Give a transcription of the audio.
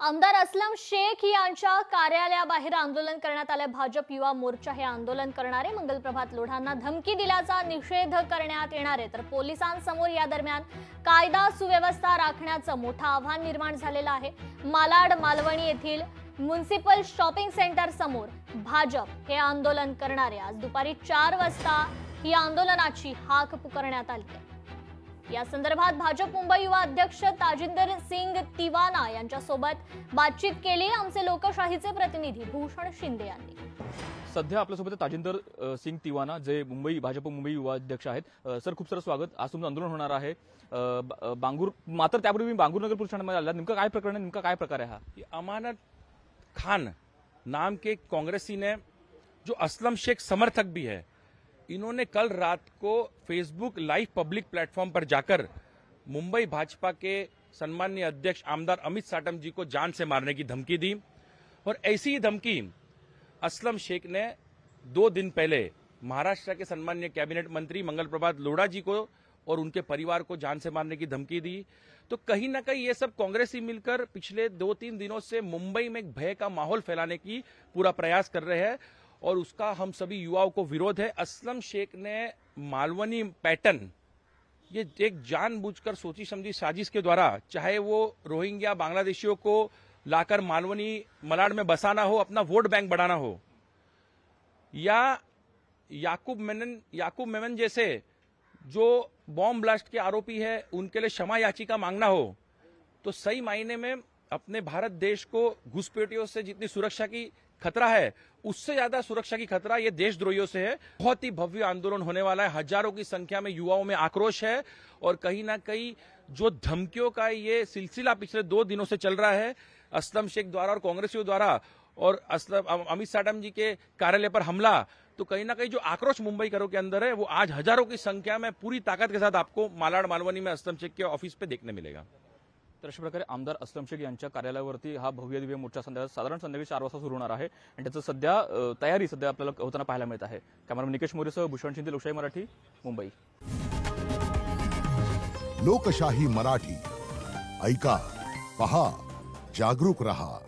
आमदार असलम शेख यांच्या कार्यालयाबाहेर आंदोलन करण्यात आले। भाजप युवा मोर्चा हे आंदोलन करणारे मंगलप्रभात लोढांना धमकी दिल्याचा निषेध करण्यात येणार आहे, तर पोलिसांसमोर या दरम्यान कायदा सुव्यवस्था राखण्याचं मोठं आव्हान निर्माण झालेलं आहे। मालाड मालवणी येथील म्युनिसिपल शॉपिंग सेंटर समोर भाजप हे आंदोलन करणारे आज दुपारी 4 वाजता ही आंदोलनाची हाक पुकारण्यात आली आहे। या संदर्भात भाजप मुंबई युवा अध्यक्ष ताजिंदर सिंग तिवाना यांच्यासोबत बातचीत केली आमचे लोकशाहीचे प्रतिनिधी भूषण शिंदे यांनी। सध्या आपल्यासोबत ताजिंदर सिंग तिवाना जे भाजप मुंबई युवा अध्यक्ष आहेत। सर, खूप सारं स्वागत। आज तुमचं आंदोलन होणार आहे बांगूर, मात्र त्यापूर्वी बांगूर नगर पोलीस ठाण्यामध्ये आला। नेमका काय प्रकरण आहे, नेमका काय प्रकार आहे हा? अमानत खान नाम के कांग्रेसी ने, जो असलम शेख समर्थक भी है, इन्होंने कल रात को फेसबुक लाइव पब्लिक प्लेटफॉर्म पर जाकर मुंबई भाजपा के सम्माननीय अध्यक्ष आमदार अमित साटम जी को जान से मारने की धमकी दी। और ऐसी ही धमकी असलम शेख ने 2 दिन पहले महाराष्ट्र के सम्माननीय कैबिनेट मंत्री मंगलप्रभात लोढ़ा जी को और उनके परिवार को जान से मारने की धमकी दी। तो कहीं ना कहीं ये सब कांग्रेसी मिलकर पिछले 2-3 दिनों से मुंबई में एक भय का माहौल फैलाने की पूरा प्रयास कर रहे हैं और उसका हम सभी युवाओं को विरोध है। असलम शेख ने मालवनी पैटर्न, ये एक जानबूझकर सोची समझी साजिश के द्वारा, चाहे वो रोहिंग्या बांग्लादेशियों को लाकर मालवनी मलाड में बसाना हो, अपना वोट बैंक बढ़ाना हो, या याकूब मेमन जैसे जो बॉम्ब ब्लास्ट के आरोपी है उनके लिए क्षमा याचिका मांगना हो, तो सही मायने में अपने भारत देश को घुसपैठियों से जितनी सुरक्षा की खतरा है, उससे ज्यादा सुरक्षा की खतरा ये देशद्रोहियों से है। बहुत ही भव्य आंदोलन होने वाला है। हजारों की संख्या में युवाओं में आक्रोश है और कहीं ना कहीं जो धमकियों का ये सिलसिला पिछले 2 दिनों से चल रहा है, असलम शेख द्वारा और कांग्रेसियों द्वारा और अमित साटम जी के कार्यालय पर हमला, तो कहीं ना कहीं जो आक्रोश मुंबईकरों के अंदर है वो आज हजारों की संख्या में पूरी ताकत के साथ आपको मालाड मालवणी में असलम शेख के ऑफिस पे देखने मिलेगा। तर अशा प्रकारे आमदार असलम शेख यांच्या कार्यालयावरती हा भव्य दिव्य मोर्चा साधारण संध्याकाळी 4 वाजता सुरू होणार आहे आणि त्याचं सध्या तयारी आपल्याला होताना पाहायला मिळत आहे। कॅमेरामन निकेश मोरेसह भूषण शिंदे, लोकशाही मराठी, मुंबई। लोकशाही मराठी ऐका, पहा, जागरूक रहा।